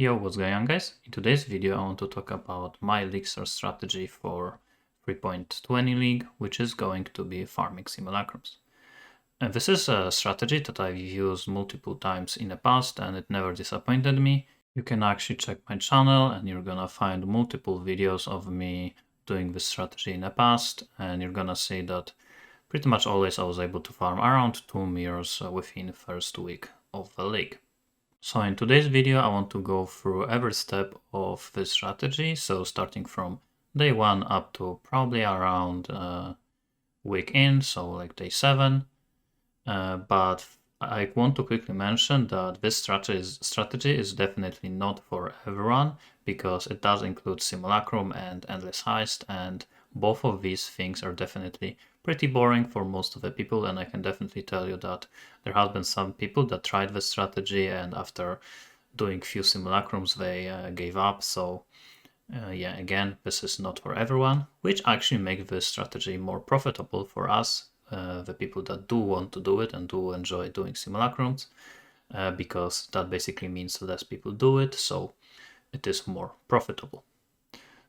Yo, what's going on, guys? In today's video I want to talk about my Elixir strategy for 3.20 League, which is going to be farming simulacrums. And this is a strategy that I've used multiple times in the past and it never disappointed me. You can actually check my channel and you're gonna find multiple videos of me doing this strategy in the past, and you're gonna see that pretty much always I was able to farm around 2 mirrors within the first week of the league. So in today's video, I want to go through every step of this strategy. So starting from day 1 up to probably around week in, so like day 7. But I want to quickly mention that this strategy is definitely not for everyone, because it does include Simulacrum and Endless Heist, and both of these things are definitely pretty boring for most of the people, and I can definitely tell you that there have been some people that tried this strategy and after doing few simulacrums they gave up. So yeah, again, this is not for everyone, which actually makes this strategy more profitable for us, the people that do want to do it and do enjoy doing simulacrums, because that basically means less people do it, so it is more profitable.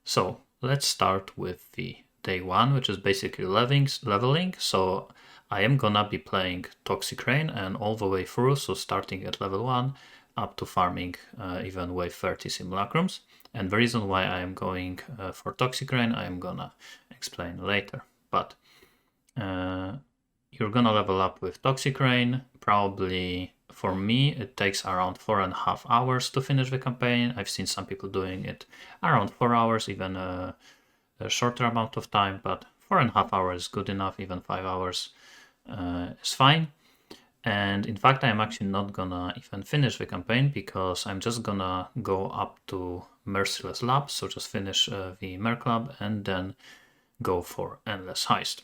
So let's start with the day 1, which is basically leveling. So I am gonna be playing Toxic Rain and all the way through, so starting at level 1 up to farming even wave 30 simulacrums. And the reason why I am going for Toxic Rain I am gonna explain later. But you're gonna level up with Toxic Rain. Probably for me it takes around 4.5 hours to finish the campaign. I've seen some people doing it around 4 hours, even a shorter amount of time, but 4.5 hours is good enough. Even 5 hours is fine. And in fact, I'm actually not gonna even finish the campaign, because I'm just gonna go up to Merciless Lab, so just finish the Merc Lab and then go for Endless Heist.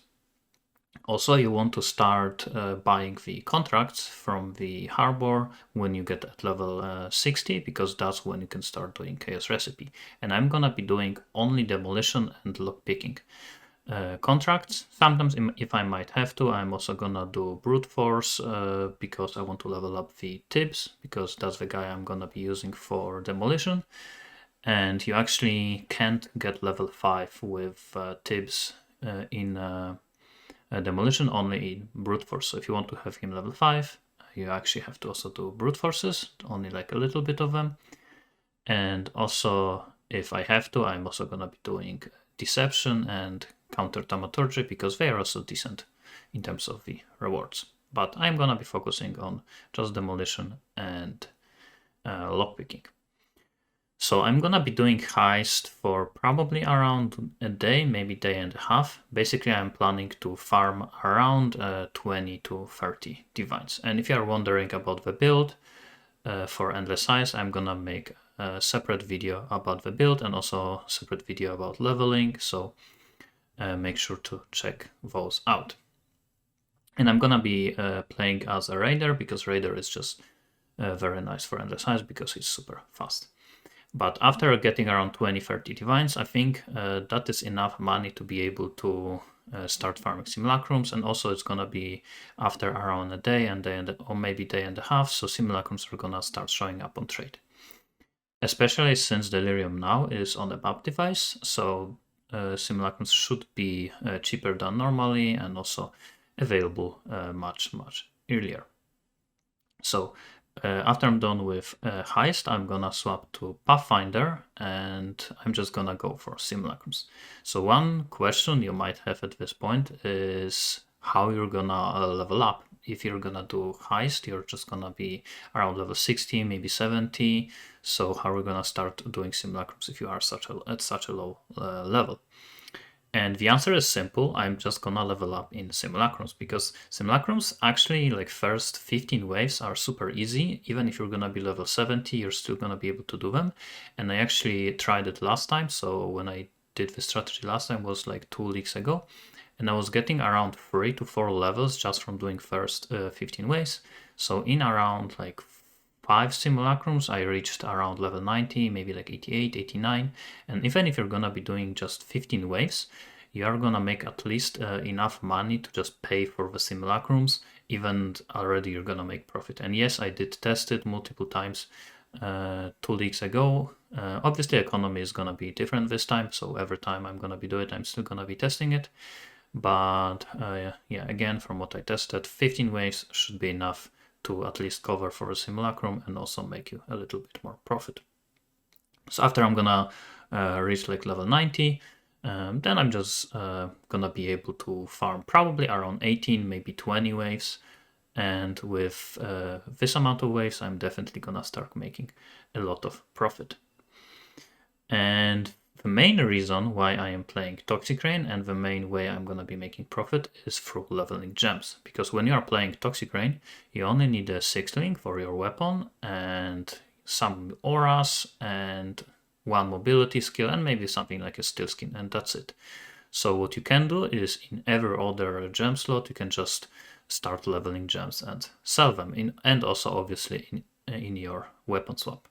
Also, you want to start buying the contracts from the harbor when you get at level 60, because that's when you can start doing Chaos Recipe. And I'm gonna be doing only demolition and lockpicking contracts. Sometimes, if I might have to, I'm also gonna do brute force because I want to level up the Tibbs, because that's the guy I'm gonna be using for demolition. And you actually can't get level 5 with Tibbs in demolition, only in brute force. So if you want to have him level 5, you actually have to also do brute forces, only like a little bit of them. And also, if I have to, I'm also gonna be doing deception and counter thaumaturgy, because they are also decent in terms of the rewards. But I'm gonna be focusing on just demolition and lockpicking. So I'm gonna be doing Heist for probably around a day, maybe day and a half. Basically, I'm planning to farm around 20 to 30 divines. And if you are wondering about the build for Endless Heist, I'm gonna make a separate video about the build and also a separate video about leveling. So make sure to check those out. And I'm gonna be playing as a Raider, because Raider is just very nice for Endless Heist because it's super fast. But after getting around 20-30 divines, I think that is enough money to be able to start farming simulacrums. And also it's gonna be after around a day or maybe day and a half, so simulacrums are gonna start showing up on trade. Especially since Delirium now is on the map device, so simulacrums should be cheaper than normally and also available much earlier. So after I'm done with Heist, I'm gonna swap to Pathfinder and I'm just gonna go for simulacrums. So one question you might have at this point is how you're gonna level up. If you're gonna do Heist, you're just gonna be around level 60, maybe 70. So how are we gonna start doing simulacrums if you are at such a low level? And the answer is simple. I'm just gonna level up in simulacrums, because simulacrums actually, like, first 15 waves are super easy. Even if you're gonna be level 70, you're still gonna be able to do them. And I actually tried it last time. So when I did the strategy last time was like 2 weeks ago, and I was getting around 3 to 4 levels just from doing first 15 waves. So in around like 5 simulacrums, I reached around level 90, maybe like 88, 89. And even if you're gonna be doing just 15 waves, you are gonna make at least enough money to just pay for the simulacrums. Even already you're gonna make profit. And yes, I did test it multiple times. 2 leagues ago. Obviously, economy is gonna be different this time, so every time I'm gonna be doing it, I'm still gonna be testing it. But yeah, again, from what I tested, 15 waves should be enough to at least cover for a simulacrum and also make you a little bit more profit. So after I'm gonna reach like level 90, then I'm just gonna be able to farm probably around 18, maybe 20 waves. And with this amount of waves, I'm definitely gonna start making a lot of profit. And the main reason why I am playing Toxic Rain and the main way I'm gonna be making profit is through leveling gems. Because when you are playing Toxic Rain, you only need a 6-link for your weapon and some auras and one mobility skill and maybe something like a steel skin, and that's it. So what you can do is in every other gem slot, you can just start leveling gems and sell them in, and also obviously in your weapon swap.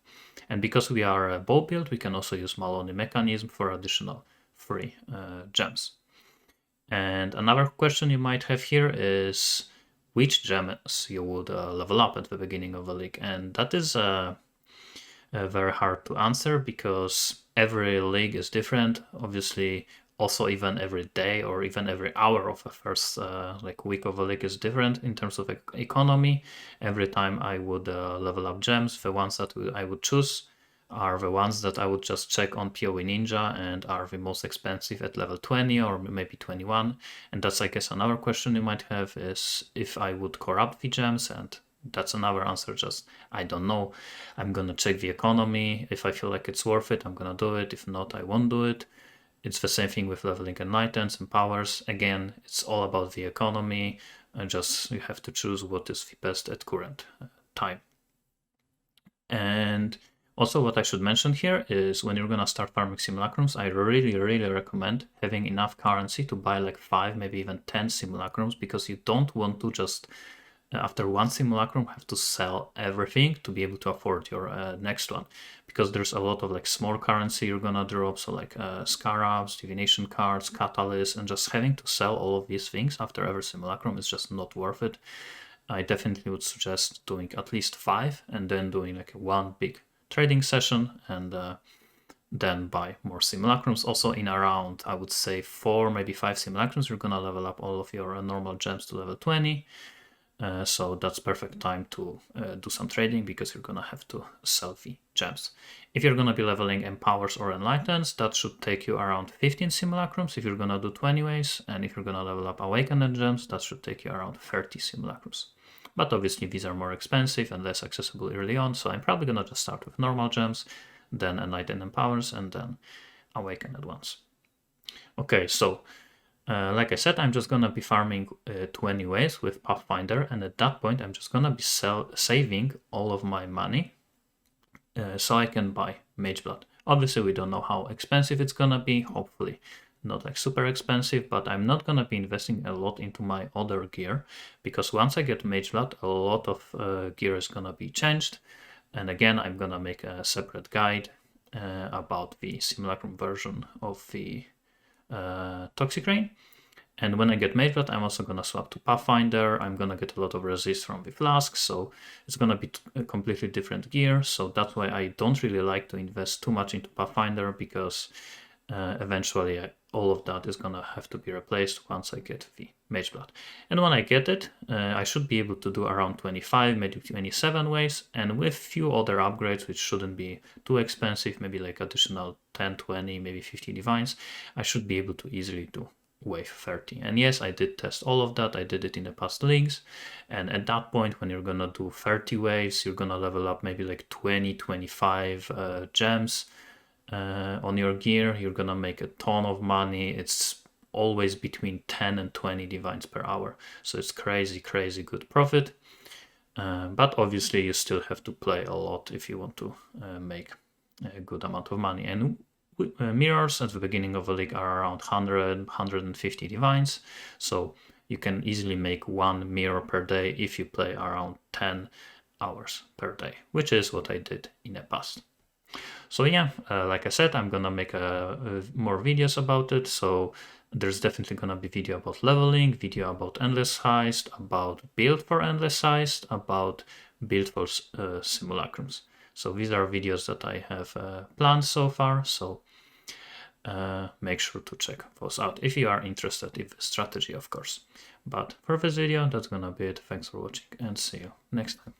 And because we are a bow build, we can also use Maloney mechanism for additional free gems. And another question you might have here is which gems you would level up at the beginning of the league, and that is very hard to answer because every league is different. Obviously, also even every day or even every hour of the first like week of a league is different in terms of economy. Every time I would level up gems, the ones that I would choose are the ones that I would just check on PoE Ninja and are the most expensive at level 20 or maybe 21. And that's, I guess, another question you might have is if I would corrupt the gems, and that's another answer, just I don't know. I'm gonna check the economy. If I feel like it's worth it, I'm gonna do it. If not, I won't do it. It's the same thing with leveling enlightens and powers. Again, it's all about the economy, and just you have to choose what is the best at current time. And also what I should mention here is when you're gonna start farming simulacrums, I really recommend having enough currency to buy like 5, maybe even 10 simulacrums, because you don't want to just after one simulacrum have to sell everything to be able to afford your next one, because there's a lot of like small currency you're gonna drop, so like scarabs, divination cards, catalysts, and just having to sell all of these things after every simulacrum is just not worth it. I definitely would suggest doing at least 5 and then doing like one big trading session and then buy more simulacrums. Also in around, I would say 4, maybe 5 simulacrums, you're gonna level up all of your normal gems to level 20. So that's perfect time to do some trading, because you're gonna have to sell the gems. If you're gonna be leveling empowers or enlightens, that should take you around 15 simulacrums if you're gonna do 20 ways, and if you're gonna level up awakened gems, that should take you around 30 simulacrums. But obviously these are more expensive and less accessible early on, so I'm probably gonna just start with normal gems, then enlighten empowers, and then awakened ones. Okay, so like I said, I'm just gonna be farming 20 ways with Pathfinder, and at that point I'm just gonna be saving all of my money so I can buy Mageblood. Obviously we don't know how expensive it's gonna be, hopefully not like super expensive, but I'm not gonna be investing a lot into my other gear, because once I get Mageblood, a lot of gear is gonna be changed, and again I'm gonna make a separate guide about the simulacrum version of the Toxic Rain. And when I get Mageblood, I'm also gonna swap to Pathfinder. I'm gonna get a lot of resist from the flasks, so it's gonna be a completely different gear. So that's why I don't really like to invest too much into Pathfinder, because eventually all of that is gonna have to be replaced once I get the Mageblood. And when I get it, I should be able to do around 25, maybe 27 ways, and with few other upgrades, which shouldn't be too expensive, maybe like additional 10, 20, maybe 50 divines, I should be able to easily do wave 30. And yes, I did test all of that. I did it in the past leagues, and at that point when you're gonna do 30 waves, you're gonna level up maybe like 20, 25 gems on your gear. You're gonna make a ton of money. It's always between 10 and 20 divines per hour, so it's crazy good profit. But obviously you still have to play a lot if you want to make a good amount of money. And mirrors at the beginning of a league are around 150 divines, so you can easily make 1 mirror per day if you play around 10 hours per day, which is what I did in the past. So yeah, like I said, I'm gonna make more videos about it. So there's definitely gonna be video about leveling, video about endless heist, about build for endless heist, about build for simulacrums. So these are videos that I have planned so far, so make sure to check those out if you are interested in the strategy, of course. But for this video, that's gonna be it. Thanks for watching and see you next time.